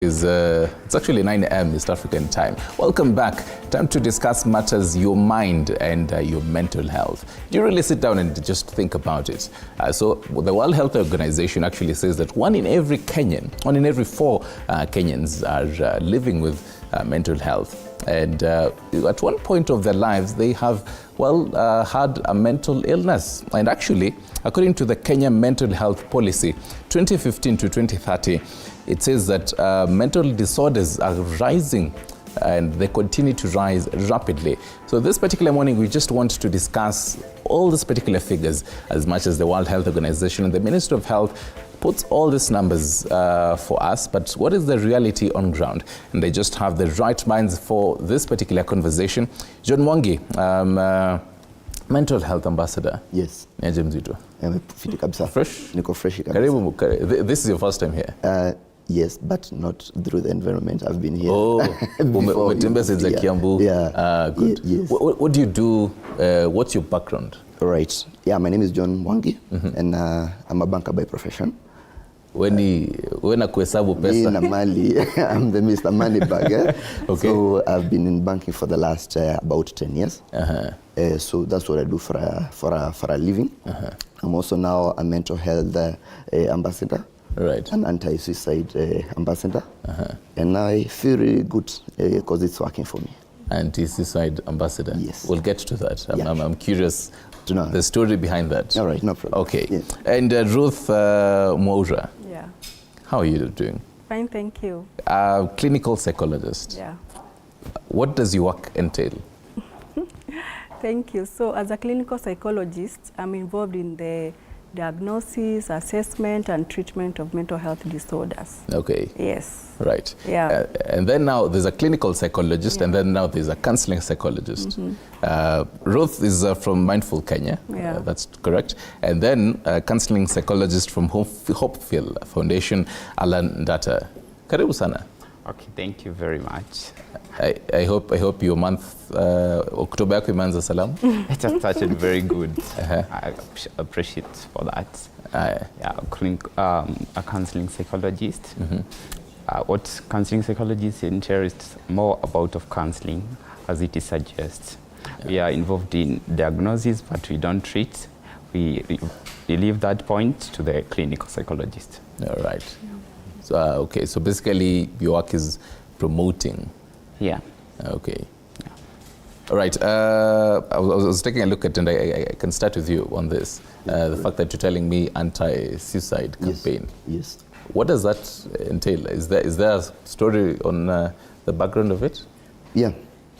It's actually 9 a.m. East African time. Welcome back. Time to discuss matters your mind and your mental health. You really sit down and just think about it. So the World Health Organization actually says that one in every four Kenyans are living with mental health. And at one point of their lives, they have, had a mental illness. And actually, according to the Kenya Mental Health Policy, 2015 to 2030, it says that mental disorders are rising and they continue to rise rapidly. So this particular morning, we just want to discuss all these particular figures as much as the World Health Organization and the Ministry of Health puts all these numbers for us, but what is the reality on ground? And they just have the right minds for this particular conversation. John Mwangi, mental health ambassador. Yes. Niaje mzito? Fiti kabisa. Fresh? Niko fresh kabisa. Karibu, this is your first time here? Yes, but not through the environment. I've been here. Oh, umetembea since Kiambu. Yeah. Good. Yes. What do you do? What's your background? Right. Yeah, my name is John Mwangi, and I'm a banker by profession. When kuhesabu pesa? I'm the Mr. Moneybag. Okay. So I've been in banking for the last about 10 years. So that's what I do for a living. I'm also now a mental health ambassador. Right. An anti-suicide ambassador. And I feel really good because it's working for me. Anti-suicide ambassador? Yes. We'll get to that. Yeah. I'm curious to know the story behind that. All right, no problem. Okay. Yes. And Ruth Mwaura. Yeah. How are you doing? Fine, thank you. Clinical psychologist. Yeah. What does your work entail? Thank you. So as a clinical psychologist, I'm involved in the diagnosis, assessment, and treatment of mental health disorders. Okay. Yes. Right. Yeah. And then now there's a clinical psychologist, and then now there's a counseling psychologist. Ruth is from Mindful Kenya. Yeah. That's correct. And then a counseling psychologist from Hopefield Foundation, Alan Ndata. Karibu sana. Okay, thank you very much. I hope your month October yako imeanza salamu. It has started very good. I appreciate for that. A counseling psychologist. What counseling psychologists entail is more about of counseling, as it suggests. We are involved in diagnosis, but we don't treat. We leave that point to the clinical psychologist. All right. So, okay, so basically your work is promoting. Yeah. Okay. Yeah. All right. I was taking a look at, and I can start with you on this. The fact that you're telling me anti-suicide campaign. Yes. What does that entail? Is there a story on the background of it? Yeah,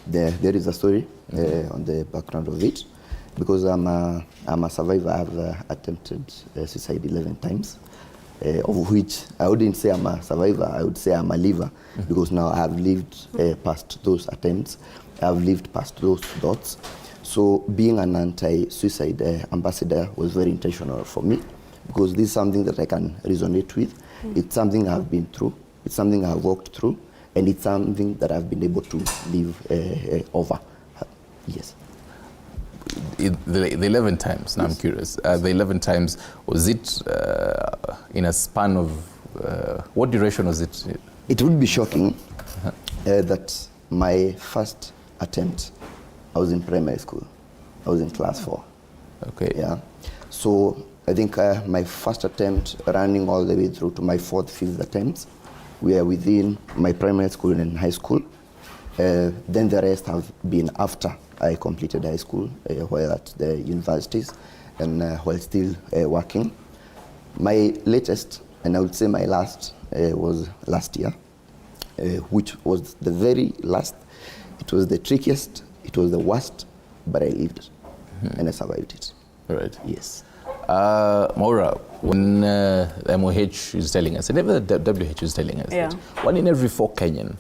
there is a story on the background of it, because I'm a survivor. I've attempted suicide 11 times. Of which I wouldn't say I'm a survivor, I would say I'm a liver, because now I have lived past those attempts, I've lived past those thoughts. So being an anti-suicide ambassador was very intentional for me, because this is something that I can resonate with. It's something I've been through, it's something I've walked through, and it's something that I've been able to live over. Yes. The 11 times, now yes. I'm curious, the 11 times, was it in a span of, what duration was it? It would be shocking that my first attempt, I was in primary school. I was in class 4. Okay. Yeah. So I think my first attempt, running all the way through to my 4th, 5th attempts, were within my primary school and high school. Then the rest have been after I completed high school, while at the universities, and while still working. My latest, and I would say my last, was last year, which was the very last. It was the trickiest, it was the worst, but I lived it, and I survived it. Right. Yes. Mwaura, when the MOH is telling us, and even the WHO is telling us, that 1 in every 4 Kenyan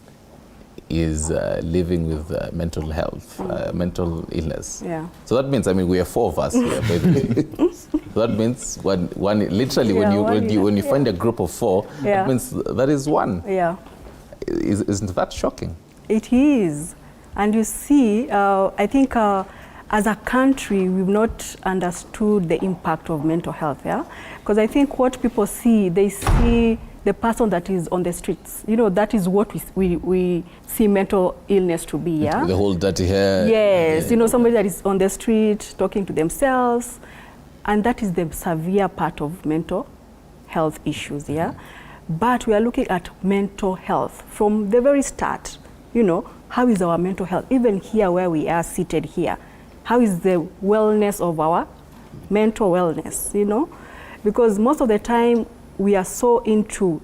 is living with mental health, mental illness. Yeah. So that means, we are 4 of us here, by the way. So that means literally when you find a group of 4, that means that is 1. Yeah. Isn't that shocking? It is. And you see, I think as a country, we've not understood the impact of mental health, yeah? Because I think what people see, they see the person that is on the streets. You know, that is what we see mental illness to be, yeah? The whole dirty hair. Yes, Yeah. you know, somebody that is on the street talking to themselves, and that is the severe part of mental health issues, yeah? But we are looking at mental health from the very start. You know, how is our mental health? Even here where we are seated here, how is the wellness of our mental wellness, you know? Because most of the time we are so into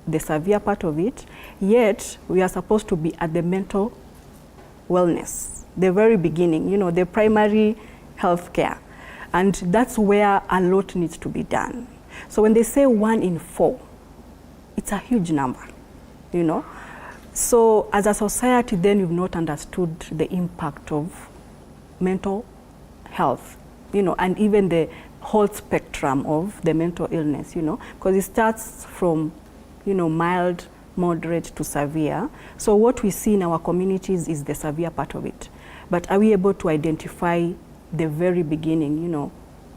the severe part of it, yet we are supposed to be at the mental wellness, the very beginning, you know, the primary health care. And that's where a lot needs to be done. So when they say 1 in 4, it's a huge number, you know. So as a society, then we've not understood the impact of mental health, you know, and even the whole spectrum of the mental illness, you know, because it starts from, you know, mild, moderate to severe. So what we see in our communities is the severe part of it. But are we able to identify the very beginning, you know,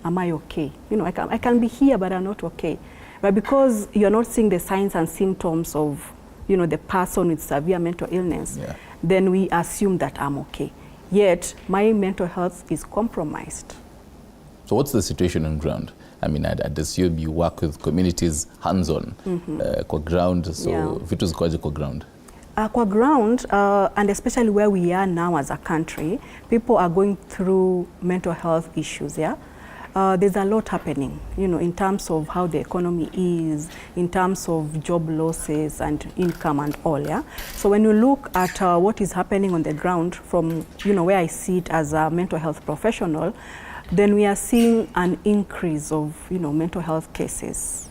am I okay? You know, I can be here, but I'm not okay. But because you're not seeing the signs and symptoms of, you know, the person with severe mental illness, Yeah. then we assume that I'm okay. Yet my mental health is compromised. So what's the situation on ground? I mean, I'd assume you work with communities hands-on, kwa ground, so Yeah. vitu zikoje kwa ground? Kwa ground, and especially where we are now as a country, people are going through mental health issues, yeah? There's a lot happening, you know, in terms of how the economy is, in terms of job losses and income and all, yeah? So when you look at what is happening on the ground from, you know, where I sit as a mental health professional, then we are seeing an increase of, you know, mental health cases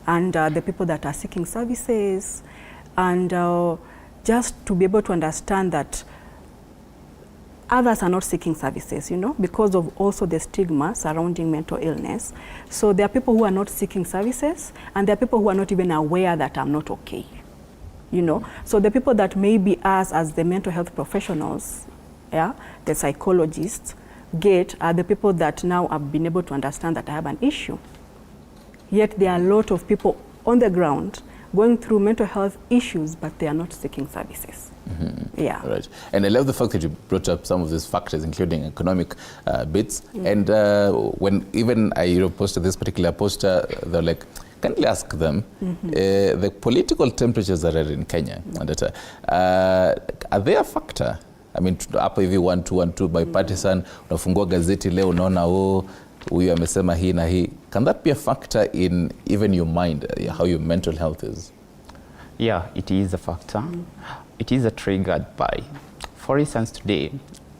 and the people that are seeking services, and just to be able to understand that others are not seeking services, you know, because of also the stigma surrounding mental illness. So there are people who are not seeking services, and there are people who are not even aware that I'm not okay, you know. So the people that maybe us as the mental health professionals, yeah, the psychologists, get are the people that now have been able to understand that I have an issue. Yet there are a lot of people on the ground going through mental health issues, but they are not seeking services. Yeah. Right. And I love the fact that you brought up some of these factors, including economic bits. And when even I posted this particular poster, they're like, can we ask them, the political temperatures that are in Kenya, and that, are they a factor? I mean, hapo hivi 1-2-1-2 bipartisan, unafungua gazeti leo unaona huyu amesema hii na hii. Can that be a factor in even your mind, how your mental health is? Yeah, it is a factor. It is triggered by, for instance, today,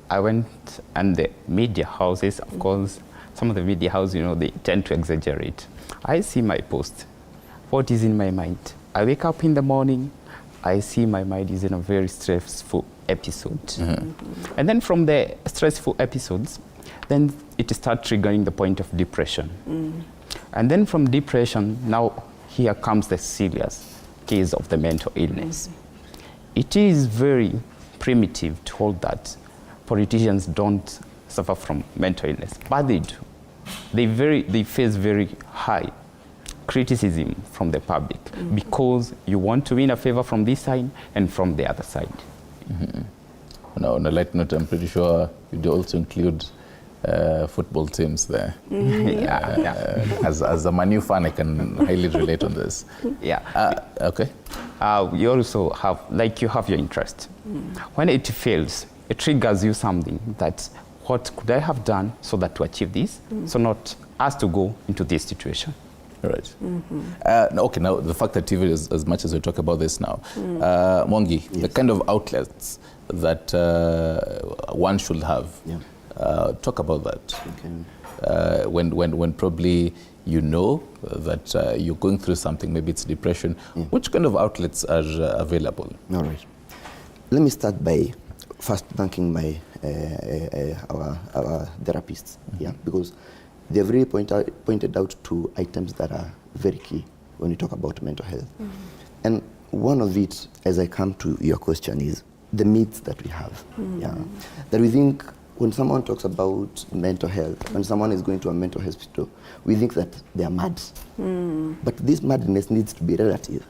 I went and the media houses, of course, some of the media houses, you know, they tend to exaggerate. I see my post. What is in my mind? I wake up in the morning, I see my mind is in a very stressful episode. And then from the stressful episodes, then it starts triggering the point of depression. And then from depression, now here comes the serious case of the mental illness. It is very primitive to hold that politicians don't suffer from mental illness, but they do. They face very high criticism from the public because you want to win a favor from this side and from the other side. Now, on a light note, I'm pretty sure you'd also include football teams there. As a Man U fan, I can highly relate on this. Okay. You also have, like, you have your interest. When it fails, it triggers you something that, what could I have done so that to achieve this, so not us to go into this situation. Right. Okay, now the fact that TV is, as much as we talk about this now, Mwangi, the kind of outlets that one should have, talk about that. Okay. When probably you know that you're going through something, maybe it's depression, which kind of outlets are available? All right. Let me start by first thanking my our therapists, because they've really pointed out two items that are very key when you talk about mental health. And one of it, as I come to your question, is the myths that we have. That we think when someone talks about mental health, when someone is going to a mental hospital, we think that they are mad. But this madness needs to be relative.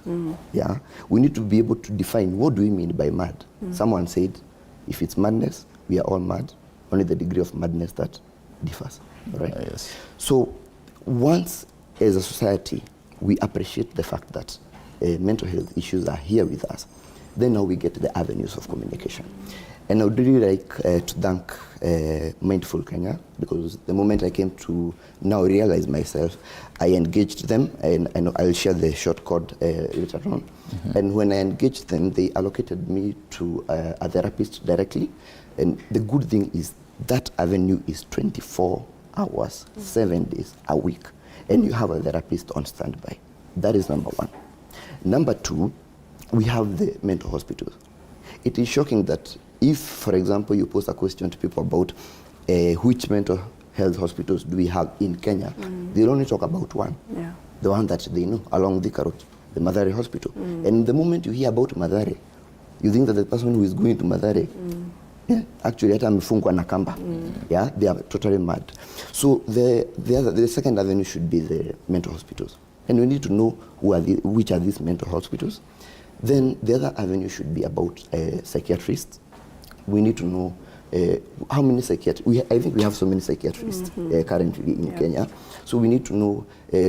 Yeah, we need to be able to define what do we mean by mad. Someone said, if it's madness, we are all mad. Only the degree of madness that differs. All right. Yes. So once, as a society, we appreciate the fact that mental health issues are here with us, then now we get the avenues of communication. And I would really like to thank Mindful Kenya, because the moment I came to now realize myself, I engaged them, and I'll share the short code later on. And when I engaged them, they allocated me to a therapist directly. And the good thing is that avenue is 24 hours, 7 days a week, and you have a therapist on standby. That is number one. Number two, we have the mental hospitals. It is shocking that if, for example, you pose a question to people about which mental health hospitals do we have in Kenya, they'll only talk about one, the one that they know, along Thika Road, the Mathare Hospital. And the moment you hear about Mathare, you think that the person who is going to Mathare, actually hata amefungwa na kamba. Yeah, they are totally mad. So the second avenue should be the mental hospitals. And we need to know which are these mental hospitals. Then the other avenue should be about psychiatrists. We need to know how many psychiatrists. I think we have so many psychiatrists currently in Kenya. So we need to know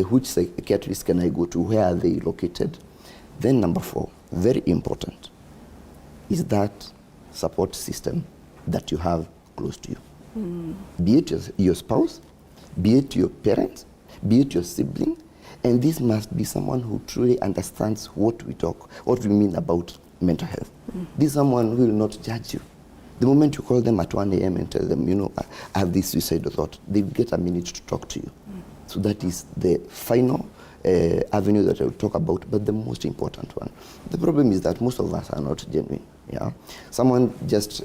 which psychiatrists can I go to, where are they located. Then number 4, very important, is that support system that you have close to you. Be it your spouse, be it your parents, be it your sibling, and this must be someone who truly understands what we mean about mental health. This is someone who will not judge you. The moment you call them at 1 a.m. and tell them, you know, I have this suicidal thought, they get a minute to talk to you. So that is the final avenue that I will talk about, but the most important one. The problem is that most of us are not genuine. Yeah, someone just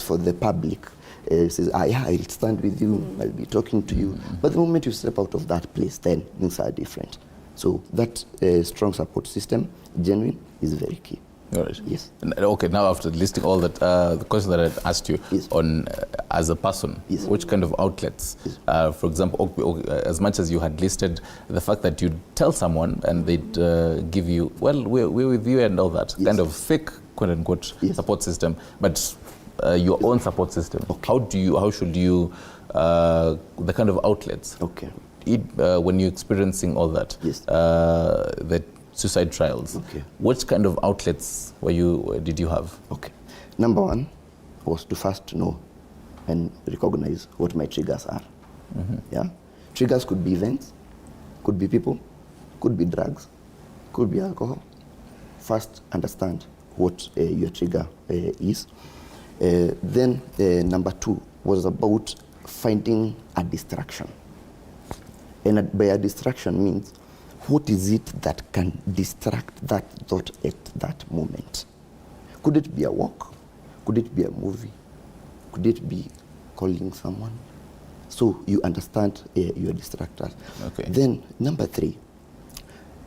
for the public says, yeah, I'll stand with you, I'll be talking to you. But the moment you step out of that place, then things are different. So that strong support system, genuine, is very key. All right. Yes. Okay, now after listing all that, the question that I asked you on as a person, which kind of outlets, for example, as much as you had listed the fact that you tell someone and they'd give you, well, we're with you and all that, kind of fake, quote unquote, support system, but your own support system. Okay. How should you, the kind of outlets, when you're experiencing all that, that suicide trials, what kind of outlets did you have? Okay. Number 1 was to first know and recognize what my triggers are. Yeah, triggers could be events, could be people, could be drugs, could be alcohol. First, understand what your trigger is. Then number 2 was about finding a distraction. And by a distraction means, what is it that can distract that thought at that moment? Could it be a walk? Could it be a movie? Could it be calling someone? So you understand your distractors. Okay. Then number 3,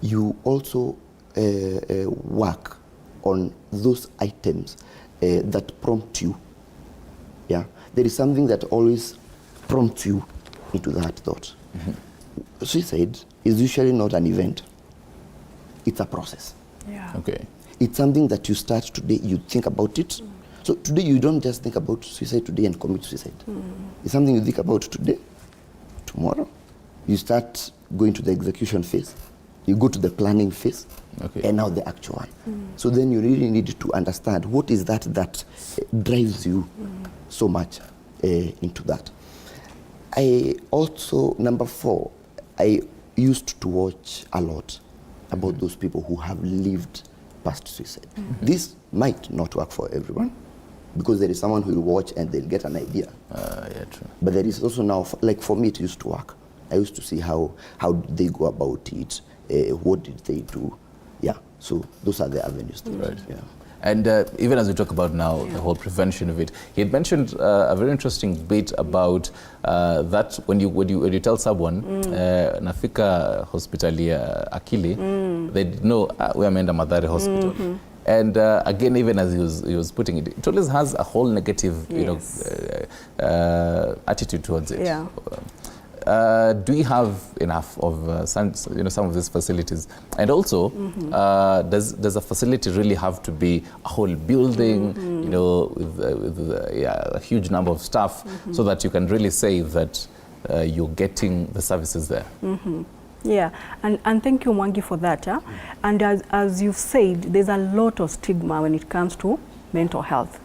you also work on those items that prompt you. Yeah, there is something that always prompts you into that thought. Suicide is usually not an event. It's a process. Yeah. Okay. It's something that you start today, you think about it. So today you don't just think about suicide today and commit suicide. It's something you think about today, tomorrow. You start going to the execution phase. You go to the planning phase, and now the actual one. So then you really need to understand what is that drives you so much into that. I also, number 4, I used to watch a lot about those people who have lived past suicide. This might not work for everyone, because there is someone who will watch and they'll get an idea. Yeah, true. But there is also now, like for me, it used to work. I used to see how did they go about it, what did they do. Yeah, so those are the avenues. Right. Yeah. And even as we talk about now, the whole prevention of it, he had mentioned a very interesting bit about that when you tell someone, nafika hospitali ya akili, they know we are Mathare Hospital. And again, even as he was putting it, it always has a whole negative, attitude towards it. Yeah. Do we have enough of some of these facilities? And also, does a facility really have to be a whole building, with a huge number of staff, so that you can really say that you're getting the services there? Yeah, and thank you, Mwangi, for that. And as you've said, there's a lot of stigma when it comes to mental health.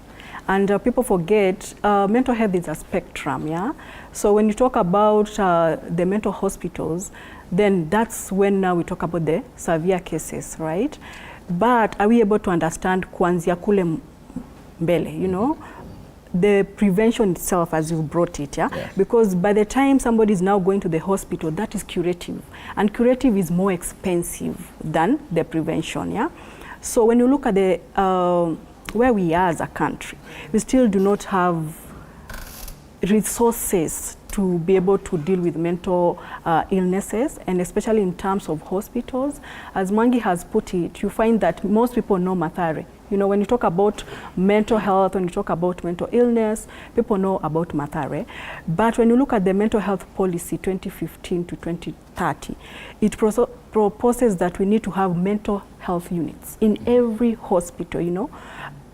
And people forget mental health is a spectrum, yeah? So when you talk about the mental hospitals, then that's when now we talk about the severe cases, right? But are we able to understand kuanzia kule mbele, the prevention itself as you brought it, yeah? Yes. Because by the time somebody is now going to the hospital, that is curative. And curative is more expensive than the prevention, yeah? So when you look at the where we are as a country, we still do not have resources to be able to deal with mental illnesses, and especially in terms of hospitals. As Mwangi has put it, you find that most people know Mathare. When you talk about mental health, when you talk about mental illness, people know about Mathare. But when you look at the mental health policy 2015 to 2030, it proposes that we need to have mental health units in every hospital,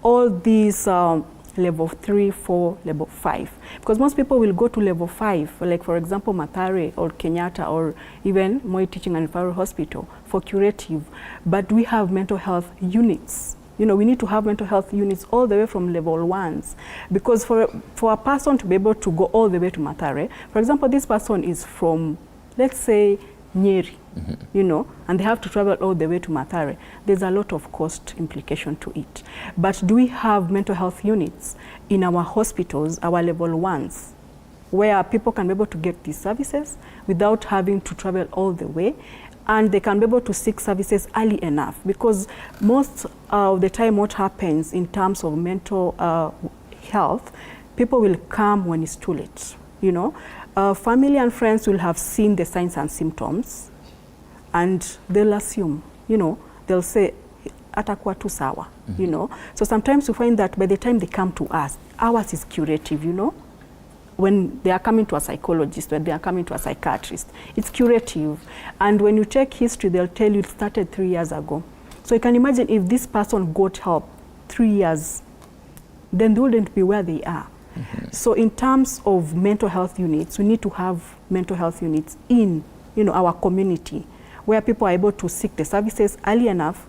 all these level 3, 4, level 5. Because most people will go to level 5, like for example Mathare or Kenyatta or even Moi Teaching and Referral Hospital for curative. But we have mental health units. We need to have mental health units all the way from level 1s. Because for a person to be able to go all the way to Mathare, for example, this person is from, let's say, Nyeri, and they have to travel all the way to Mathare. There's a lot of cost implication to it. But do we have mental health units in our hospitals, our level 1s, where people can be able to get these services without having to travel all the way? And they can be able to seek services early enough, because most of the time what happens in terms of mental health, people will come when it's too late. Family and friends will have seen the signs and symptoms, and they'll assume, they'll say, atakuwa tu sawa, So sometimes you find that by the time they come to us, ours is curative, when they are coming to a psychologist, when they are coming to a psychiatrist, it's curative. And when you check history, they'll tell you it started 3 years ago. So you can imagine if this person got help 3 years, then they wouldn't be where they are. So in terms of mental health units, we need to have mental health units in our community, where people are able to seek the services early enough.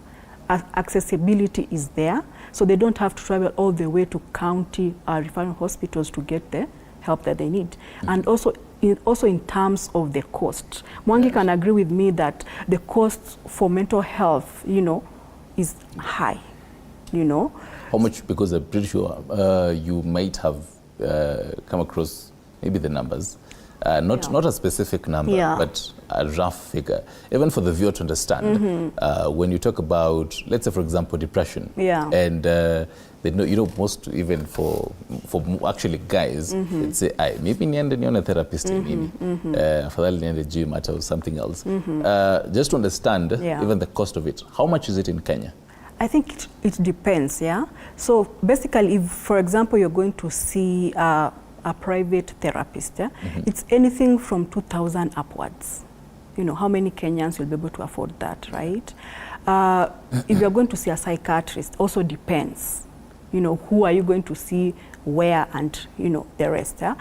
Accessibility is there, so they don't have to travel all the way to county referral hospitals to get the help that they need. And also in terms of the cost, Mwangi can agree with me that the cost for mental health, is high. How much? Because I'm pretty sure you might have come across maybe the numbers, not a specific number, but a rough figure, even for the viewer to understand. When you talk about, let's say, for example, depression, and they know, most even for actually guys, they'd say, maybe niende therapist nini, afadhali niende gym or something else. Just to understand even the cost of it. How much is it in Kenya? I think it depends, yeah. So basically, if, for example, you're going to see a private therapist, it's anything from 2,000 upwards. How many Kenyans will be able to afford that, right? If you're going to see a psychiatrist, also depends. Who are you going to see, where, and, the rest, yeah?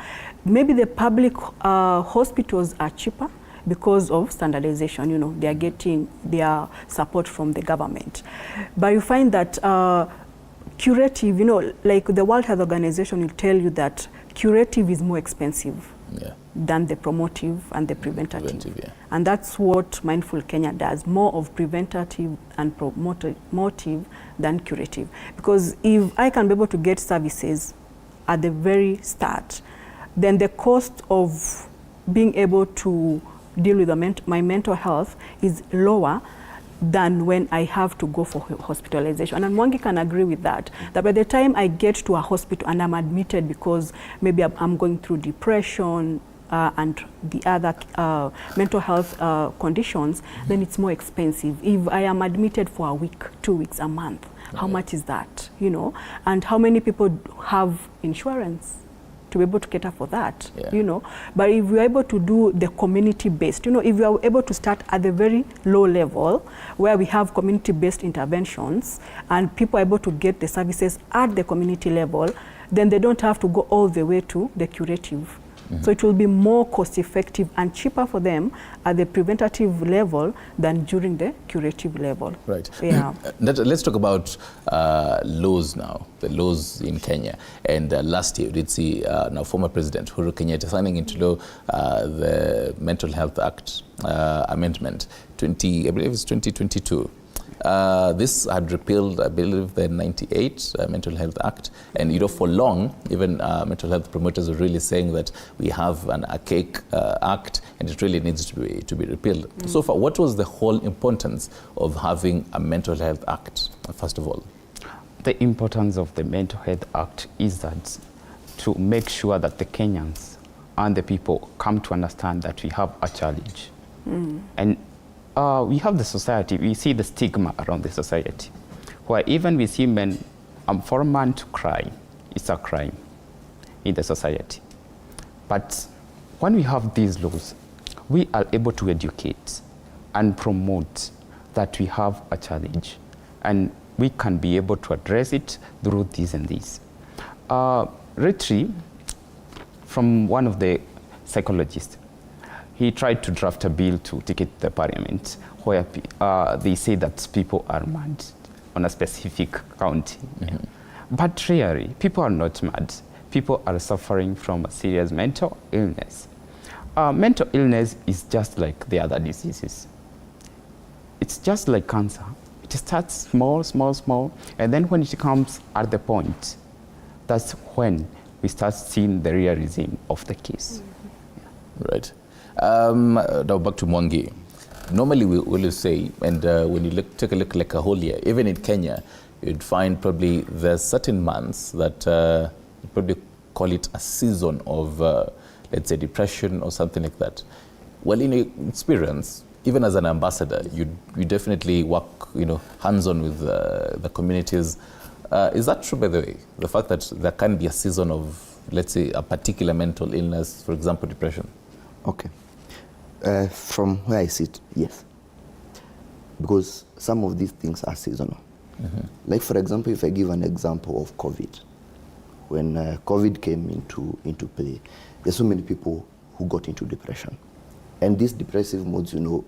Maybe the public hospitals are cheaper because of standardization, they are getting their support from the government. But you find that curative, like the World Health Organization will tell you that curative is more expensive than the promotive and the preventative. And that's what Mindful Kenya does, more of preventative and promotive than curative. Because if I can be able to get services at the very start, then the cost of being able to deal with my mental health is lower than when I have to go for hospitalization. And Mwangi can agree with that, that by the time I get to a hospital and I'm admitted because maybe I'm going through depression and the other mental health conditions, then it's more expensive. If I am admitted for a week, 2 weeks, a month, How much is that, you know? And how many people have insurance to be able to cater for that, you know? But if we are able to do the community-based, you know, if we are able to start at the very low level where we have community-based interventions and people are able to get the services at the community level, then they don't have to go all the way to the curative. So it will be more cost-effective and cheaper for them at the preventative level than during the curative level. Right. Yeah. Let's talk about laws now, the laws in Kenya. And last year, we did see now former President Uhuru Kenyatta signing into law the Mental Health Act amendment, I believe it's 2022. This had repealed, I believe, the 98 Mental Health Act. And, you know, for long, even mental health promoters were really saying that we have an archaic act and it really needs to be repealed. So far, what was the whole importance of having a Mental Health Act, first of all? The importance of the Mental Health Act is that to make sure that the Kenyans and the people come to understand that we have a challenge. And we have the society, we see the stigma around the society, where even we see men, for a man to cry, it's a crime in the society. But when we have these laws, we are able to educate and promote that we have a challenge, and we can be able to address it through this and this. Retri, from one of the psychologists, he tried to draft a bill to take it to the parliament where they say that people are mad on a specific county. But really, people are not mad. People are suffering from a serious mental illness. Mental illness is just like the other diseases. It's just like cancer. It starts small, small, small, and then when it comes at the point, that's when we start seeing the realism of the case. Right. Now back to Mwangi. Normally we will say, and when you take a look like a whole year, even in Kenya, you'd find probably there's certain months that you probably call it a season of, let's say, depression or something like that. Well, in your experience, even as an ambassador, you definitely work, you know, hands-on with the communities. Is that true, by the way? The fact that there can be a season of, let's say, a particular mental illness, for example, depression? Okay. From where I sit, yes. Because some of these things are seasonal. Like, for example, if I give an example of COVID, when COVID came into play, there's so many people who got into depression. And these depressive moods, you know,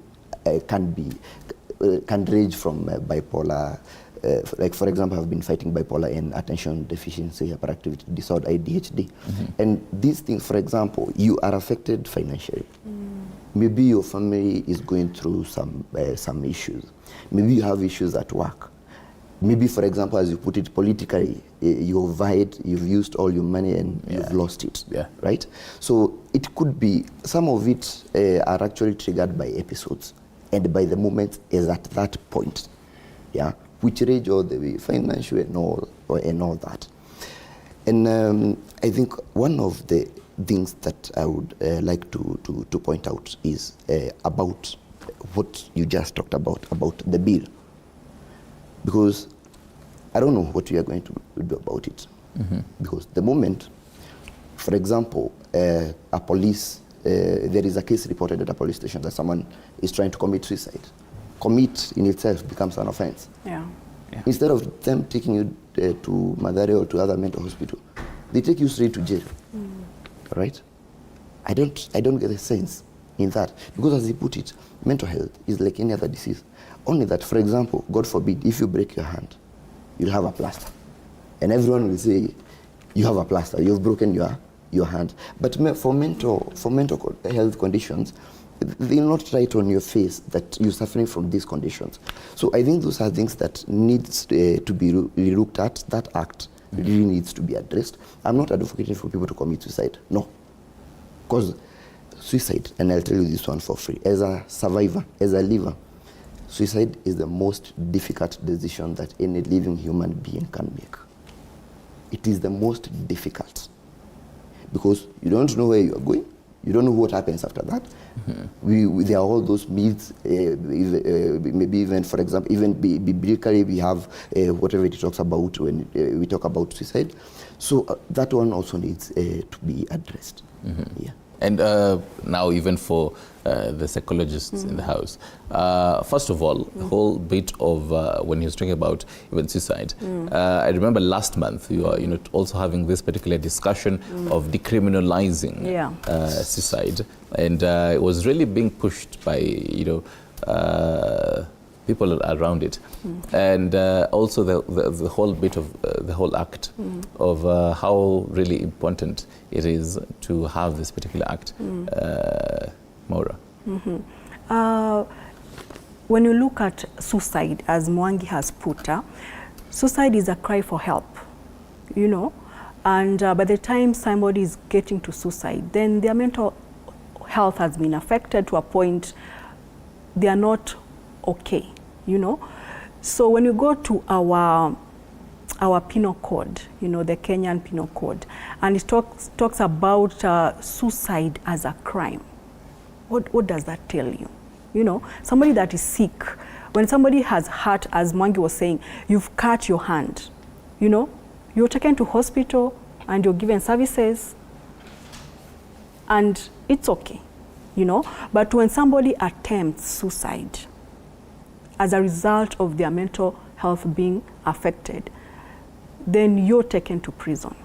can range from bipolar. Like, for example, I've been fighting bipolar and attention deficiency hyperactivity disorder, ADHD. And these things, for example, you are affected financially. Maybe your family is going through some issues. Maybe you have issues at work. Maybe, for example, as you put it politically, you've used all your money and you've lost it, right? So it could be, some of it are actually triggered by episodes and by the moment is at that point, which range all the way, financial and all that. And I think one of the things that I would like to point out is about what you just talked about the bill. Because I don't know what we are going to do about it. Because the moment, for example, there is a case reported at a police station that someone is trying to commit suicide. Commit in itself becomes an offense. Instead of them taking you to Mathare or to other mental hospital, they take you straight to jail. Right? I don't get the sense in that. Because as you put it, mental health is like any other disease. Only that, for example, God forbid, if you break your hand, you'll have a plaster. And everyone will say, you have a plaster, you've broken your hand. But for mental health conditions, they'll not write on your face that you're suffering from these conditions. So I think those are things that needs to be looked at. That act really needs to be addressed. I'm not advocating for people to commit suicide, no. Because suicide, and I'll tell you this one for free, as a survivor, as a liver, suicide is the most difficult decision that any living human being can make. It is the most difficult. Because you don't know where you are going, You don't know what happens after that. There are all those myths, maybe even, for example, even biblically we have whatever it talks about when we talk about suicide. So that one also needs to be addressed. Yeah. And now even for the psychologists in the house, first of all, the whole bit of when he was talking about even suicide, I remember last month you were also having this particular discussion of decriminalizing suicide, and it was really being pushed by people around it, and also the whole bit of the whole act of how really important it is to have this particular act. Maura. When you look at suicide, as Mwangi has put, suicide is a cry for help, and by the time somebody is getting to suicide, then their mental health has been affected to a point they are not okay, So when you go to our penal code, the Kenyan penal code, and it talks about suicide as a crime, what does that tell you? Somebody that is sick, when somebody has hurt, as Mwangi was saying, you've cut your hand, you're taken to hospital and you're given services and it's okay, But when somebody attempts suicide as a result of their mental health being affected, then you're taken to prison,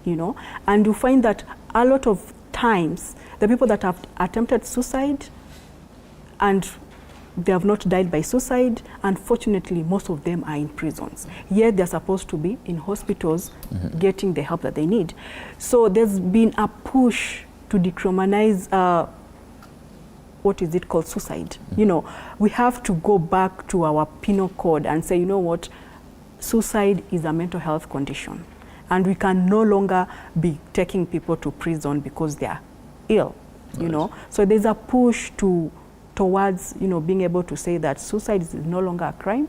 And you find that a lot of times, the people that have attempted suicide and they have not died by suicide, unfortunately, most of them are in prisons. Yet they're supposed to be in hospitals getting the help that they need. So there's been a push to decriminalize what is it called, suicide. We have to go back to our penal code and say, what, suicide is a mental health condition. And we can no longer be taking people to prison because they are ill, So there's a push towards, being able to say that suicide is no longer a crime,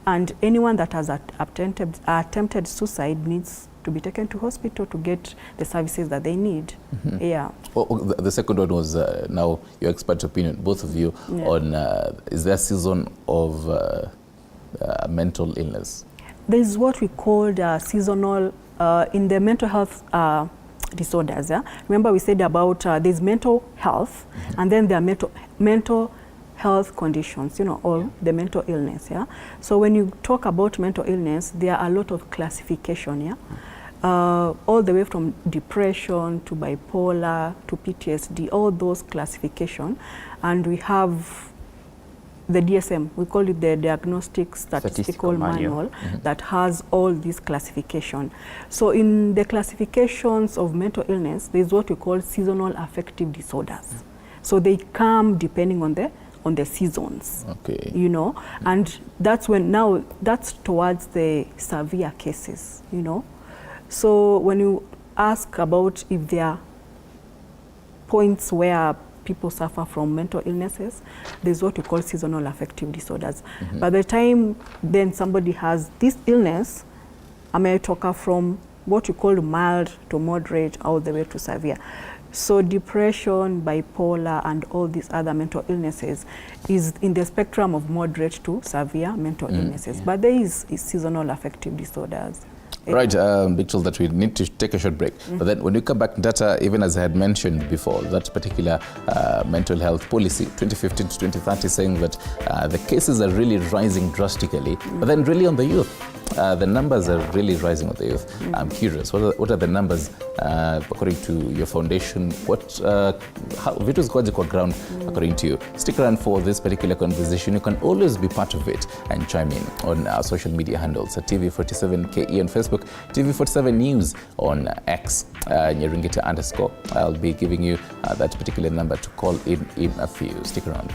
and anyone that has attempted suicide needs to be taken to hospital to get the services that they need. Yeah. Well, the second one was now your expert opinion, both of you, on is there a season of mental illness? There is what we call seasonal in the mental health disorders. Remember we said about there's mental health and then there are mental health conditions, or the mental illness. So when you talk about mental illness, there are a lot of classification. All the way from depression to bipolar to PTSD, all those classification, and we have the DSM, we call it the Diagnostic Statistical Manual, that has all these classification. So in the classifications of mental illness, there's what we call seasonal affective disorders. So they come depending on the seasons, and that's when that's towards the severe cases, So when you ask about if there are points where people suffer from mental illnesses, there's what we call seasonal affective disorders. By the time then somebody has this illness, I may talk from what you call mild to moderate all the way to severe. So depression, bipolar, and all these other mental illnesses is in the spectrum of moderate to severe mental illnesses. But there is seasonal affective disorders. Right, Victor, that we need to take a short break. But then when we come back, data, even as I had mentioned before, that particular mental health policy, 2015 to 2030, saying that the cases are really rising drastically. But then really on the youth, the numbers are really rising on the youth. I'm curious, what are the numbers according to your foundation? Vitu zikoje kwa ground according to you? Stick around for this particular conversation. You can always be part of it and chime in on our social media handles at TV47KE on Facebook, TV47 News on X, Nyeringita _. I'll be giving you that particular number to call in a few. Stick around.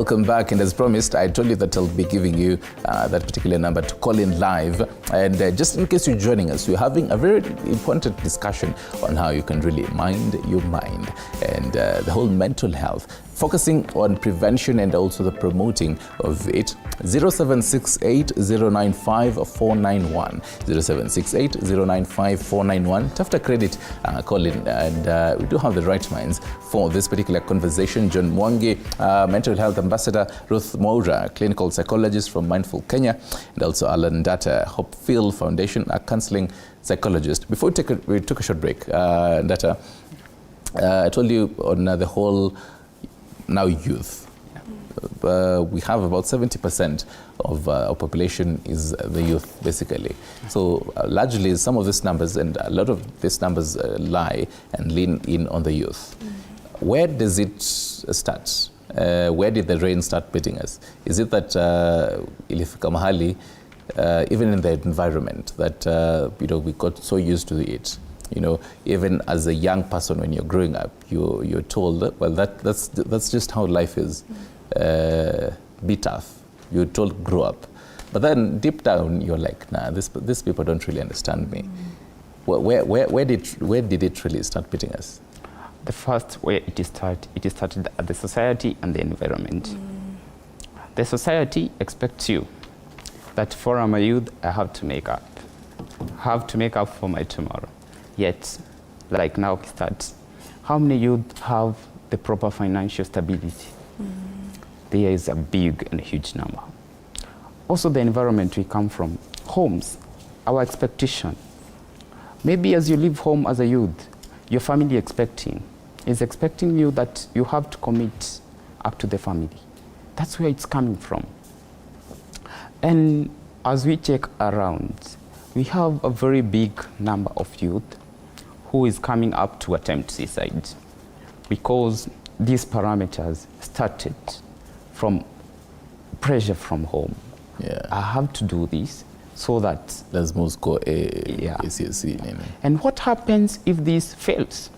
Welcome back, and as promised, I told you that I'll be giving you that particular number to call in live. And just in case you're joining us, we're having a very important discussion on how you can really mind your mind and the whole mental health, focusing on prevention and also the promoting of it. 0768095491, 0768095491. Tafuta credit, call in, and we do have the right minds for this particular conversation. John Mwangi, mental health ambassador, Ruth Moura, clinical psychologist from Mindful Kenya, and also Alan Ndata, Hopefield Foundation, a counseling psychologist. Before we took a short break, Ndata, I told you on the whole now youth. We have about 70% of our population is the youth, basically. So largely some of these numbers and a lot of these numbers lie and lean in on the youth. Where does it start? Where did the rain start beating us? Is it that ilifika mahali, even in the environment, that we got so used to it? Even as a young person, when you're growing up, you're told that, well, that's just how life is. Be tough. You're told grow up, but then deep down you're like, nah, these people don't really understand me. Where did it really start beating us? The first way it started at the society and the environment. The society expects you that for I'm a youth, I have to make up for my tomorrow. Yet, like now it starts, how many youth have the proper financial stability? There is a big and huge number. Also the environment we come from, homes, our expectation. Maybe as you leave home as a youth, your family is expecting you that you have to commit up to the family. That's where it's coming from. And as we check around, we have a very big number of youth who is coming up to attempt suicide because these parameters started from pressure from home. Yeah. I have to do this so that... Let's most go Yeah. ACSC. And what happens if this fails?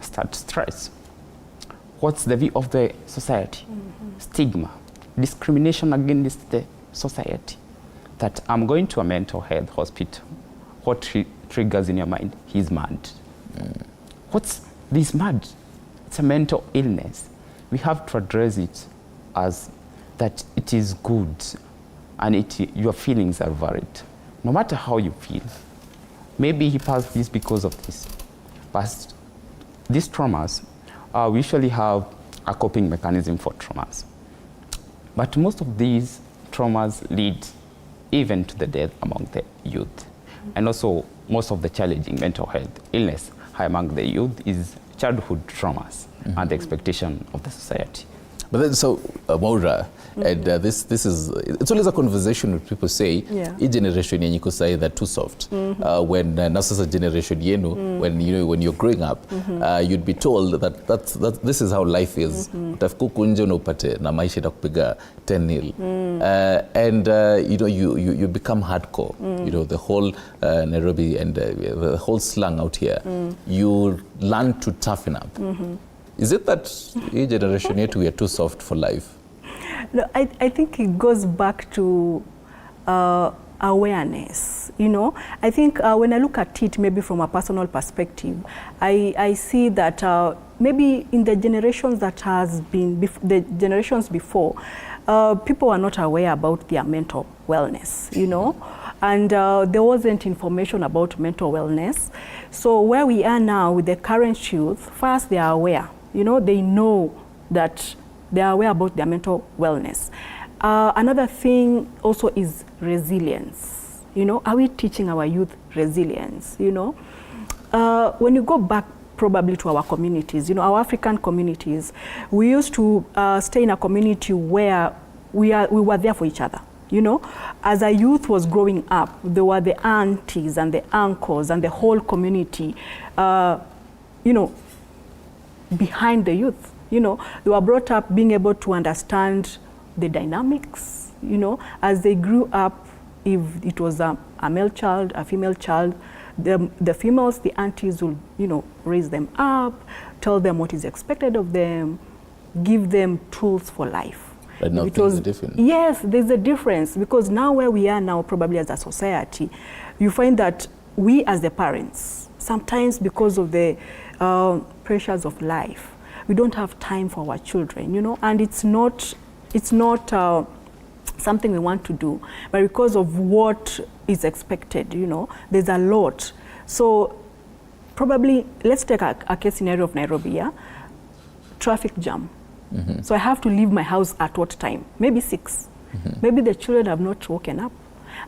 Start stress. What's the view of the society? Stigma, discrimination against the society. That I'm going to a mental health hospital. What triggers in your mind? He's mad. What's this mad? It's a mental illness. We have to address it as that it is good and your feelings are valid. No matter how you feel. Maybe he passed this because of this. But these traumas, we usually have a coping mechanism for traumas. But most of these traumas lead even to the death among the youth. And also most of the challenging mental health illness among the youth is childhood traumas and the expectation of the society. But then, so Moura, and this is, it's always a conversation when people say, each generation yenye iko sahi they're too soft. When na sasa generation yenu, when you're growing up, you'd be told that this is how life is. Utafika huku nje na upate na maisha itakupiga 10-0. And you become hardcore. The whole Nairobi and the whole slang out here. You learn to toughen up. Is it that each generation yet we are too soft for life? No, I think it goes back to awareness. I think when I look at it maybe from a personal perspective, I see that maybe in the generations that has been, the generations before, people were not aware about their mental wellness, and there wasn't information about mental wellness. So where we are now with the current youth, first they are aware. They know that they are aware about their mental wellness. Another thing also is resilience. Are we teaching our youth resilience? When you go back probably to our communities, our African communities, we used to stay in a community where we were there for each other. As a youth was growing up, there were the aunties and the uncles and the whole community, behind the youth. They were brought up being able to understand the dynamics, as they grew up. If it was a male child, a female child, the females, the aunties will, raise them up, tell them what is expected of them, give them tools for life. Right now, It things was- are different. Yes, there's a difference because now where we are now, probably as a society, you find that we as the parents, sometimes because of the pressures of life, we don't have time for our children, you know, and it's not something we want to do, but because of what is expected, you know, there's a lot. So probably, let's take a case scenario of Nairobi, yeah? Traffic jam. So I have to leave my house at what time? Maybe 6. Maybe the children have not woken up.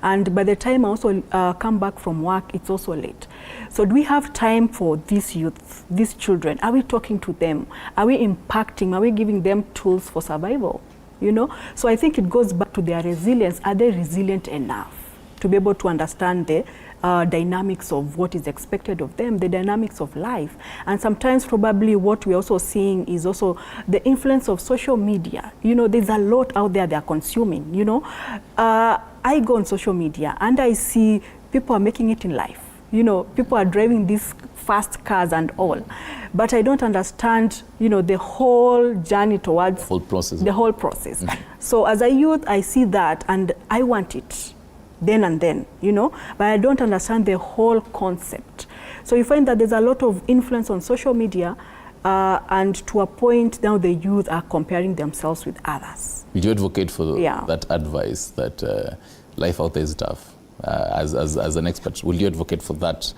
And by the time I also come back from work, it's also late. So do we have time for these youth, these children? Are we talking to them? Are we impacting? Are we giving them tools for survival? You know? So I think it goes back to their resilience. Are they resilient enough to be able to understand the dynamics of what is expected of them, the dynamics of life? And sometimes probably what we're also seeing is also the influence of social media. You know, there's a lot out there they're consuming, you know. I go on social media and I see people are making it in life. You know, people are driving these fast cars and all. But I don't understand, you know, the whole journey towards Whole process. the whole process. So as a youth, I see that and I want it then and then, you know, but I don't understand the whole concept. So you find that there's a lot of influence on social media and to a point now the youth are comparing themselves with others. Would you advocate for Yeah. that advice that life out there is tough? As an expert, will you advocate for that?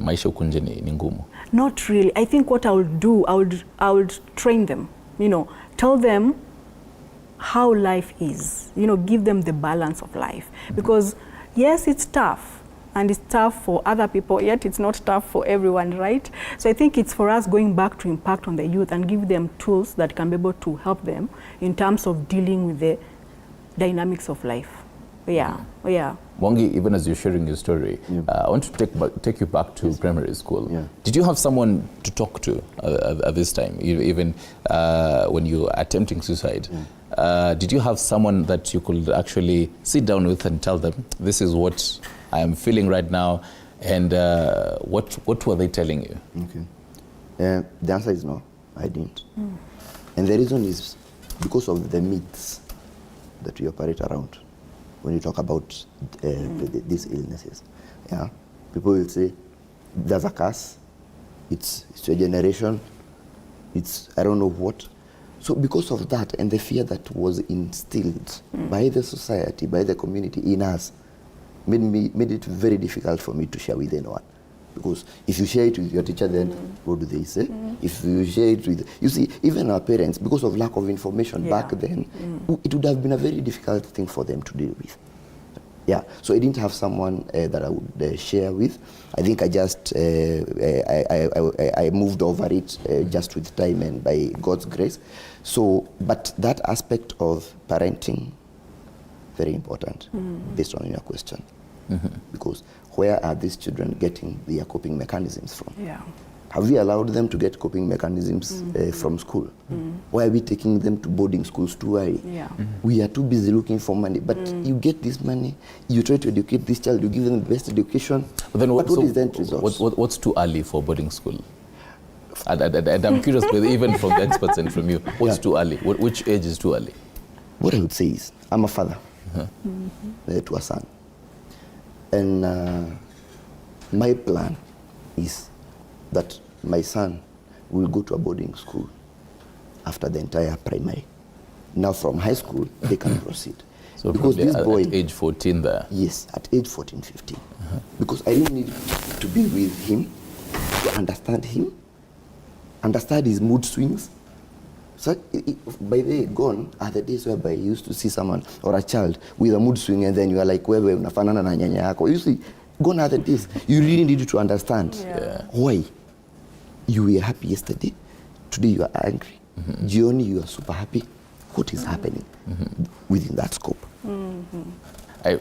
Maisha ukunje ni ngumu. Not really. I think what I would do, I would train them, you know, tell them how life is, you know, give them the balance of life. Because yes, it's tough and it's tough for other people, yet it's not tough for everyone, right? So I think it's for us going back to impact on the youth and give them tools that can be able to help them in terms of dealing with the dynamics of life. Yeah, yeah. Mwangi, even as you're sharing your story, I want to take you back to primary school. Yeah. Did you have someone to talk to at this time, even when you were attempting suicide? Did you have someone that you could actually sit down with and tell them, this is what I am feeling right now, and what were they telling you? Okay. The answer is no, I didn't. And the reason is because of the myths that we operate around when you talk about these illnesses. Yeah, people will say, there's a curse, it's your generation, it's I don't know what. So because of that and the fear that was instilled by the society, by the community in us, made it very difficult for me to share with anyone. Because if you share it with your teacher, then what do they say? If you share it with, you see, even our parents, because of lack of information back then, it would have been a very difficult thing for them to deal with. Yeah, so I didn't have someone that I would share with. I think I just, I moved over it just with time and by God's grace. So, but that aspect of parenting, very important, based on your question. Because where are these children getting their coping mechanisms from? Yeah. Have we allowed them to get coping mechanisms from school? Why are we taking them to boarding schools too early? Yeah. We are too busy looking for money. But you get this money, you try to educate this child, you give them the best education. But then what is the end result? What's too early for boarding school? And I'm curious, whether even from the experts and from you, what's too early? Which age is too early? What I would say is, I'm a father to a son. And my plan is that my son will go to a boarding school after the entire primary. Now from high school, they can proceed. So because this boy, at age 14 there. yes, at age 14, 15. Because I didn't need to be with him, to understand him, understand his mood swings. So by the way, gone are the days whereby you used to see someone or a child with a mood swing and then you are like, wewe unafanana na nyanya yako. You see, gone are the days. You really needed to understand why you were happy yesterday, today you are angry. Jioni you are super happy. What is happening within that scope? I'm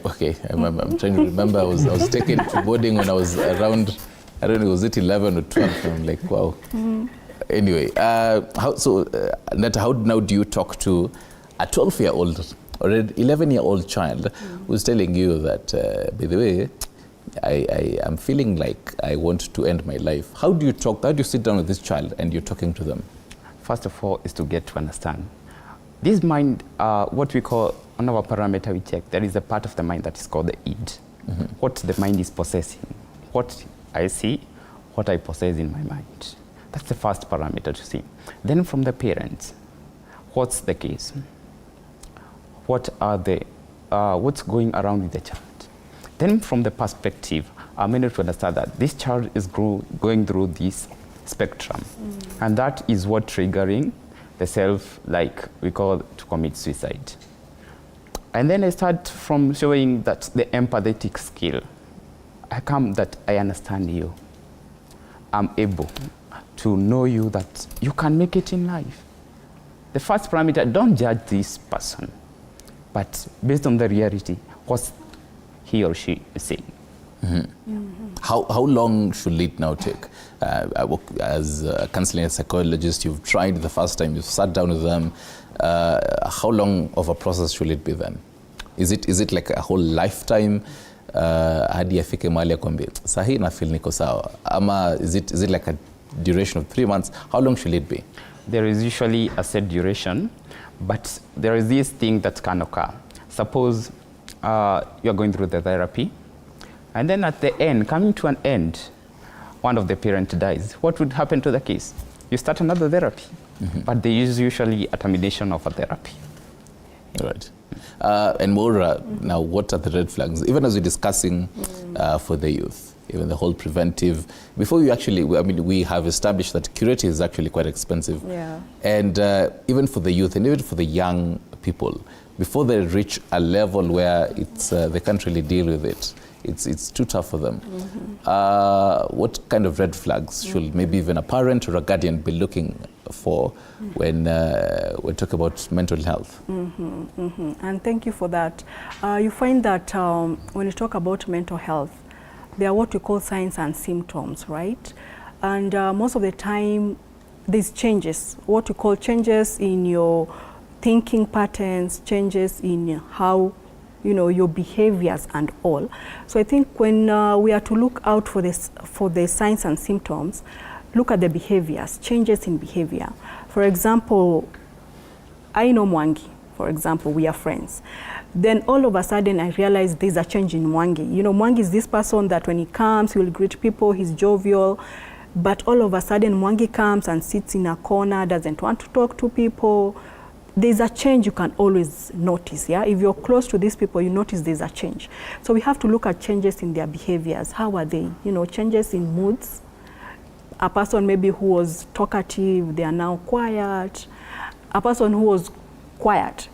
trying to remember. I was taken to boarding when I was around, I don't know, was it 11 or 12? I'm like, wow. Anyway, Netta, how now do you talk to a 12-year-old or an 11-year-old child who's telling you that, by the way, I am feeling like I want to end my life? How do you sit down with this child and you're talking to them? First of all, is to get to understand This mind, what we call, on our parameter we check, there is a part of the mind that is called the id. What the mind is possessing, what I see, what I possess in my mind. That's the first parameter to see. Then from the parents, what's the case? What are the, what's going around with the child? Then from the perspective, I'm able to understand that this child is going through this spectrum. And that is what triggering the self, like we call to commit suicide. And then I start from showing that the empathetic skill. I come that I understand you. I'm able to know you that you can make it in life. The first parameter, don't judge this person, but based on the reality, what's he or she is saying. How long should it now take? I work as a counseling psychologist. You've tried the first time, you've sat down with them. How long of a process should it be then? Is it like a whole lifetime? Hadi afike mahali akwambie sahi na feel niko sawa, ama is it like a duration of 3 months? How long should it be? There is usually a set duration, but there is this thing that can occur. Suppose you are going through the therapy, and then at the end, coming to an end, one of the parents dies. What would happen to the case? You start another therapy, but there is usually a termination of a therapy. Right. And more now, what are the red flags? Even as we're discussing for the youth, even the whole preventive, before you actually, I mean, we have established that curative is actually quite expensive. Yeah. And even for the youth and even for the young people, before they reach a level where it's they can't really deal with it, it's too tough for them. What kind of red flags should maybe even a parent or a guardian be looking for when we talk about mental health? And thank you for that. You find that when you talk about mental health, there are what we call signs and symptoms, right? And most of the time, there's changes, what we call changes in your thinking patterns, changes in how your behaviors and all. So I think when we are to look out for the signs and symptoms, look at the behaviors, changes in behavior. For example, I know Mwangi, for example, we are friends. Then all of a sudden I realize there's a change in Mwangi. Mwangi is this person that when he comes, he will greet people, he's jovial, but all of a sudden Mwangi comes and sits in a corner, doesn't want to talk to people. There's a change you can always notice, yeah? If you're close to these people, you notice there's a change. So we have to look at changes in their behaviors. How are they? Changes in moods. A person maybe who was talkative, they are now quiet. A person who was quiet,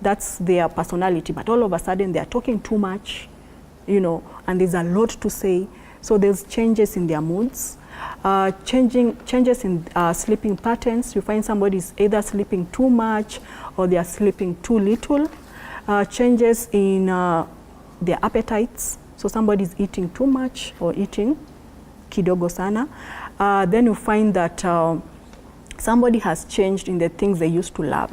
that's their personality, but all of a sudden they are talking too much, and there's a lot to say. So there's changes in their moods. Changes in sleeping patterns. You find somebody is either sleeping too much or they are sleeping too little. Changes in their appetites. So somebody is eating too much or eating kidogo sana. Then you find that somebody has changed in the things they used to love.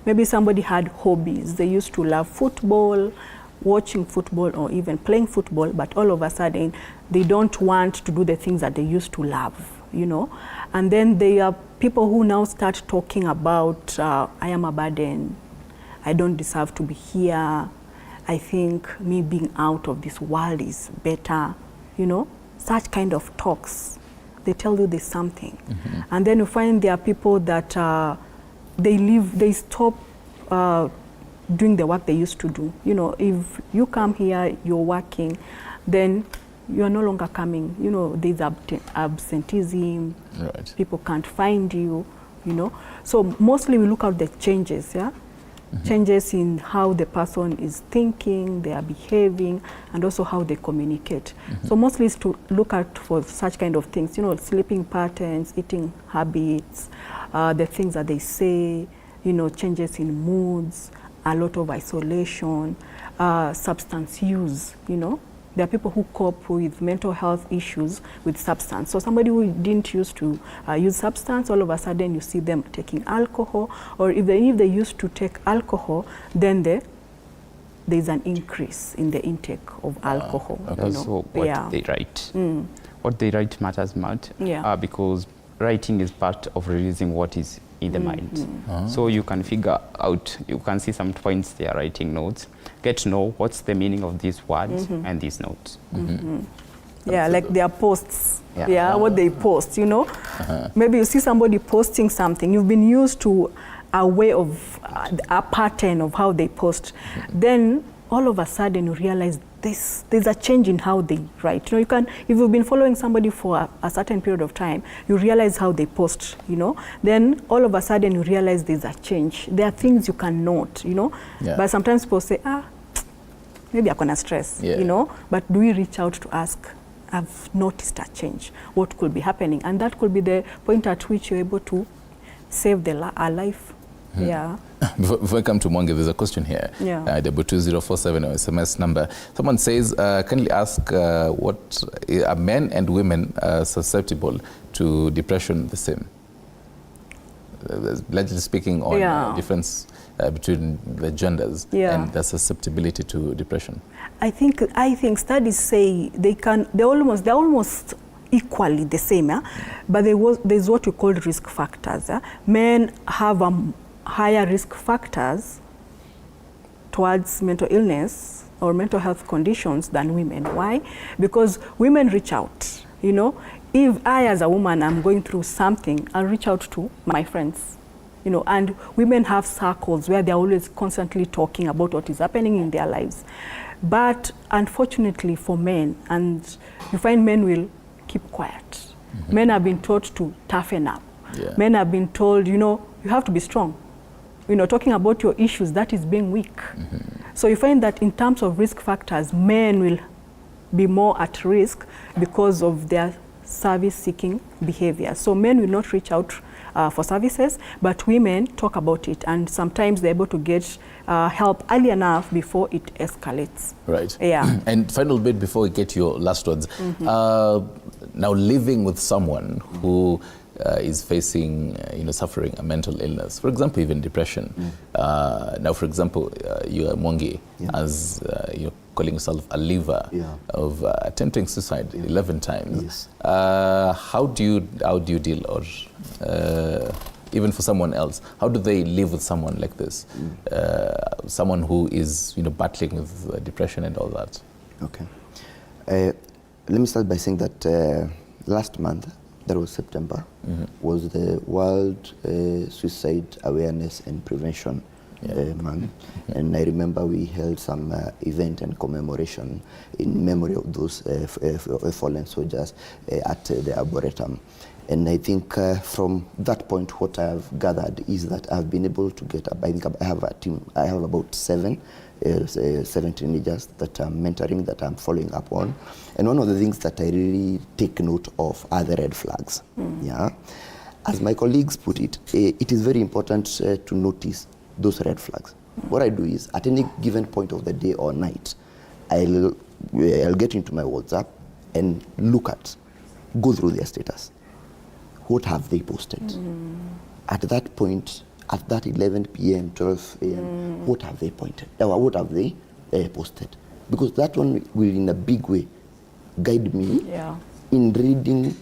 Maybe somebody had hobbies. They used to love football, watching football or even playing football, but all of a sudden they don't want to do the things that they used to love, And then there are people who now start talking about, I am a burden, I don't deserve to be here, I think me being out of this world is better, such kind of talks. They tell you there's something. And then you find there are people that they stop doing the work they used to do. If you come here, you're working, then you're no longer coming. There's absenteeism, Right. People can't find you, So mostly we look at the changes, yeah? Changes in how the person is thinking, they are behaving, and also how they communicate. So mostly is to look out for such kind of things, sleeping patterns, eating habits, the things that they say, changes in moods, a lot of isolation, substance use, There are people who cope with mental health issues with substance. So somebody who didn't used to use substance, all of a sudden you see them taking alcohol, or if they used to take alcohol, then there's an increase in the intake of alcohol. Also what they write. What they write matters much, Yeah. because writing is part of releasing what is in the mind. So you can figure out, you can see some points they are writing notes, get to know what's the meaning of these words and these notes. Yeah, like their posts. Yeah. Yeah, what they post, you know. Maybe you see somebody posting something, you've been used to a way of, a pattern of how they post. Then all of a sudden you realize there's a change in how they write. You know, you can, if you've been following somebody for a certain period of time, you realize how they post, you know. Then all of a sudden you realize there's a change. There are things you can note, you know. Yeah. But sometimes people say, maybe I'm gonna stress, Yeah. you know. But do we reach out to ask, I've noticed a change, what could be happening? And that could be the point at which you're able to save a life. Yeah. Before I come to Mwangi, there's a question here. Yeah. 2047 or SMS number. Someone says, kindly ask what are men and women susceptible to depression the same? Largely speaking on difference between the genders and the susceptibility to depression. I think studies say they're almost equally the same, but there's what we call risk factors. Men have higher risk factors towards mental illness or mental health conditions than women. Why? Because women reach out, you know. If I as a woman am going through something, I'll reach out to my friends, you know, and women have circles where they're always constantly talking about what is happening in their lives. But unfortunately for men, and you find men will keep quiet. Men have been taught to toughen up. Men have been told, you know, you have to be strong. You know, talking about your issues, that is being weak. So you find that in terms of risk factors, men will be more at risk because of their service-seeking behavior. So men will not reach out for services, but women talk about it, and sometimes they're able to get help early enough before it escalates. Right. Yeah. And final bit before we get your last words. Now, living with someone who is facing, suffering a mental illness, for example, even depression. Now, for example, you are Mwangi, as you're calling yourself a liver of attempting suicide 11 times. Yes. How do you deal, or even for someone else, how do they live with someone like this? Someone who is, battling with depression and all that. Okay. Let me start by saying that last month, that was September, was the World Suicide Awareness and Prevention Month. And I remember we held some event and commemoration in memory of those fallen soldiers at the Arboretum. And I think from that point, what I've gathered is that I've been able to get up. I think I have a team. I have about seven teenagers that I'm mentoring, that I'm following up on. And one of the things that I really take note of are the red flags. Yeah, as my colleagues put it, it is very important to notice those red flags. What I do is, at any given point of the day or night, I'll get into my WhatsApp and go through their status. What have they posted? At that point, at that 11 p.m., 12 a.m., what have they posted? Because that one will, in a big way, guide me in reading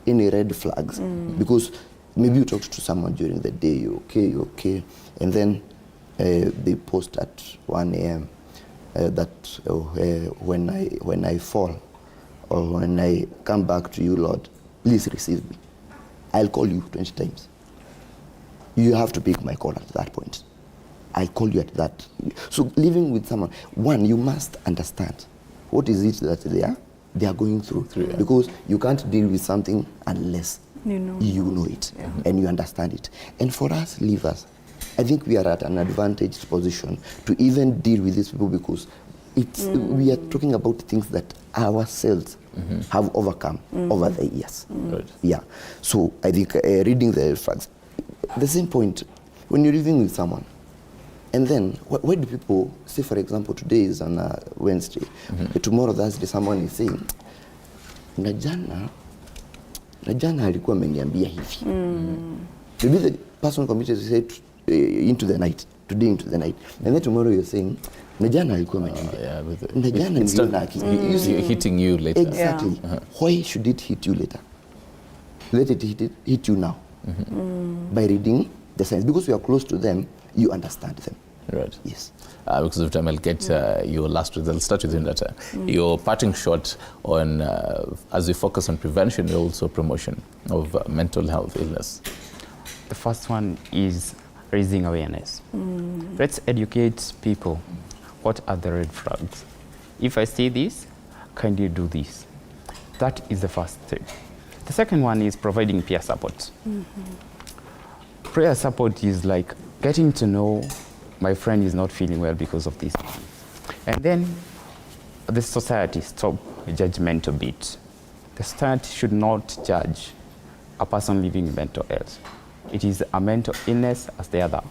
any red flags. Because maybe you talked to someone during the day, you're okay, and then they post at 1 a.m. That when I fall, or when I come back to you, Lord, please receive me. I'll call you 20 times. You have to pick my call at that point. I'll call you at that. So living with someone, one, you must understand what is it that they are going through. Because you can't deal with something unless you know it and you understand it. And for us livers, I think we are at an advantaged position to even deal with these people, because we are talking about things that our cells have overcome over the years. Yeah. So I think reading the facts, the same point, when you're living with someone, and then why do people say, for example, today is on a Wednesday, tomorrow Thursday, someone is saying, na jana alikuwa ameniambia hivi. Maybe the person committed suicide into the night, today into the night, and then tomorrow you're saying, na jana alikuwa ameniambia. Na jana it's hitting you later. Exactly. Why should it hit you later? Let it hit you now. By reading the science. Because you are close to them, you understand them. Right. Yes. Because of time, I'll get your last result. I'll start with you, Ndata. Your parting shot on, as we focus on prevention and also promotion of mental health illness. The first one is raising awareness. Let's educate people. What are the red flags? If I say this, can you do this? That is the first step. The second one is providing peer support. Peer support is like getting to know my friend is not feeling well because of this. And then the society stop judgmental bit. The society should not judge a person living with mental health. It is a mental illness as the other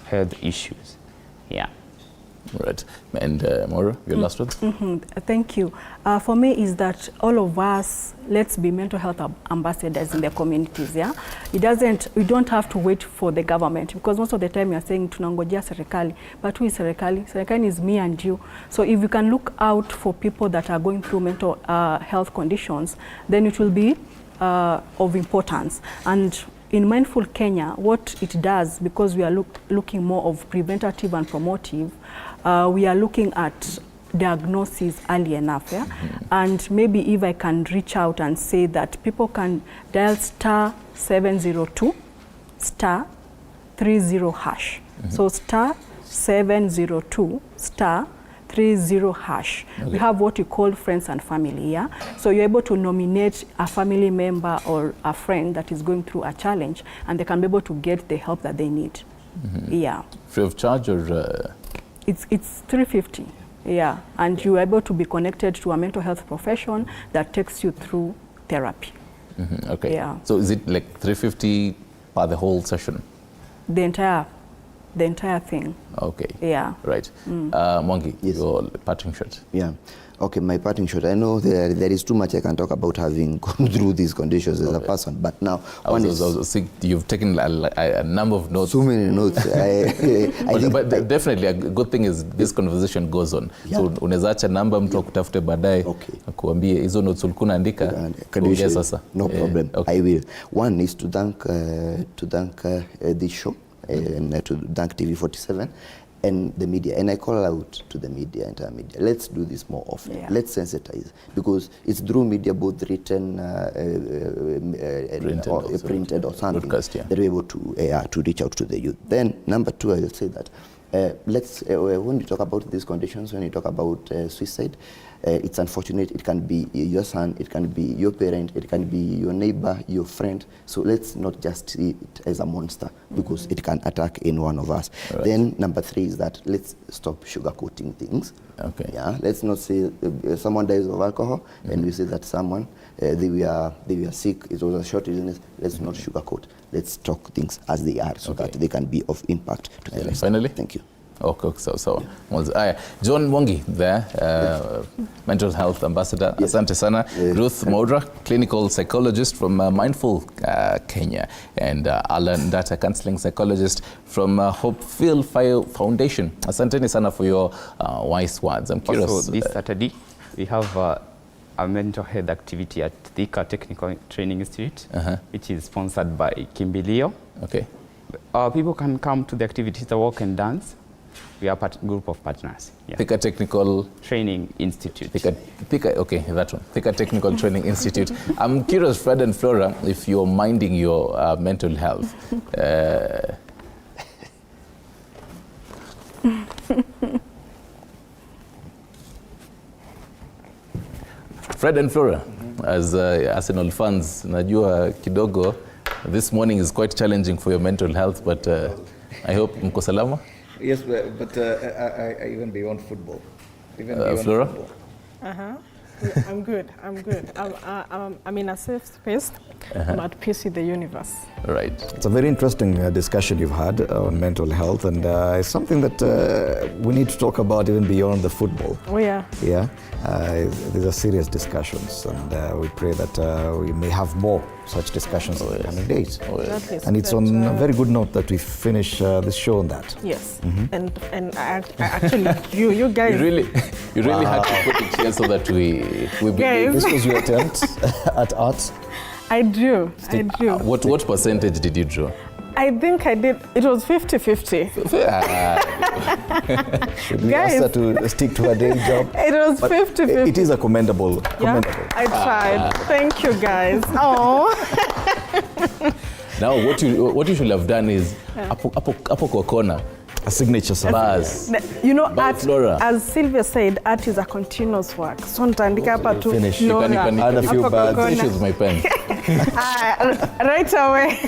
health issues. Yeah. Right. And Maura, your last words? Thank you. For me is that all of us, let's be mental health ambassadors in the communities, yeah? We don't have to wait for the government, because most of the time you're saying tunangojea serikali, but who is serikali? Serikali is me and you. So if you can look out for people that are going through mental health conditions, then it will be of importance. And in Mindful Kenya, what it does, because we are looking more of preventative and promotive, we are looking at diagnosis early enough, yeah? And maybe if I can reach out and say that people can dial *702 *30#. So *702 *30#. We have what we call friends and family, yeah? So you're able to nominate a family member or a friend that is going through a challenge, and they can be able to get the help that they need. Yeah. Free of charge or? It's $350, yeah, and you're able to be connected to a mental health profession that takes you through therapy. Okay. Yeah. So is it like $350 per the whole session? The entire thing. Okay. Yeah. Right. Mwangi, Yes. your parting shot. Yeah. Okay, my parting shot. I know there is too much I can talk about having gone through these conditions as a person, but now you've taken a number of notes. So many notes. But definitely a good thing is this conversation goes on. Yeah. So unaweza acha namba mtu akutafute baadaye akuambie hizo notes ulikuwa unaandika ongea sasa. No problem. Okay. I will. One is to thank this show and to thank TV47 and the media, and I call out to the media, entire media. Let's do this more often. Yeah. Let's sensitize, because it's through media, both written, printed or something, broadcast, yeah, that we're able to reach out to the youth. Then number two, I will say that let's when we talk about these conditions, when we talk about suicide, it's unfortunate. It can be your son, it can be your parent, it can be your neighbor, your friend. So let's not just see it as a monster, because it can attack any one of us. Right. Then number three is that let's stop sugarcoating things. Okay. Yeah. Let's not say someone dies of alcohol and we say that someone they were sick. It was a short illness. Let's not sugarcoat. Let's talk things as they are, so that they can be of impact to the rest. Finally. Thank you. Okay, so John Mwangi there, mental health ambassador. Yes. Asante sana. Ruth Maura, clinical psychologist from Mindful Kenya, and Alan Ndata, counseling psychologist from Hopefield Foundation. Asanteni sana for your wise words. I'm curious. Also, this Saturday, we have a mental health activity at Thika Technical Training Institute, which is sponsored by Kimbilio. Okay. People can come to the activity, it's a walk and dance. We are a group of partners. Yeah. Thika Technical Training Institute. Thika, okay, that one. Thika Technical Training Institute. I'm curious, Fred and Flora, if you're minding your mental health. Fred and Flora, as Arsenal fans, najua kidogo, this morning is quite challenging for your mental health, but I hope mko salama. Yes, but I even beyond football. Even beyond Flora? football. I'm good. I'm in a safe space. I'm at peace with the universe. Right. It's a very interesting discussion you've had on mental health, and it's something that we need to talk about even beyond the football. Oh yeah. Yeah, these are serious discussions, and we pray that we may have more such discussions in the coming days. That is And it's that, on a very good note that we finish this show on that. Yes. And I actually you guys. You really had to put it here so that we believe. Guys. This was your attempt at art. I drew. What percentage did you draw? I think I did. It was 50-50. We asked her to stick to her day job. It was 50-50. It is a commendable. Yeah, I tried. Thank you, guys. Oh. Now, what you should have done is hapo kwa kona, A signature song. bars. You know, By art, Flora. as Sylvia said, art is a continuous work. So nitaandika hapa tu Finish. You can Flora. Add a few Hapo birds. kwa finish kona. with my pen. Right away.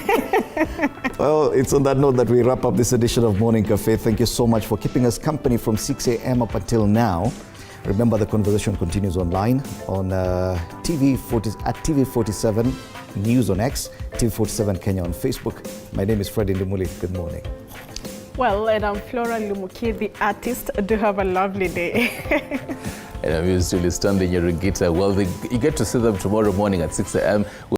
Well, it's on that note that we wrap up this edition of Morning Cafe. Thank you so much for keeping us company from 6 a.m. up until now. Remember, the conversation continues online on TV47 News on X, TV47 Kenya on Facebook. My name is Freddie Ndimuli. Good morning. Well, and I'm Flora Lumuki, the artist. Do have a lovely day. And I'm usually standing your Regita. Well, you get to see them tomorrow morning at 6 a.m.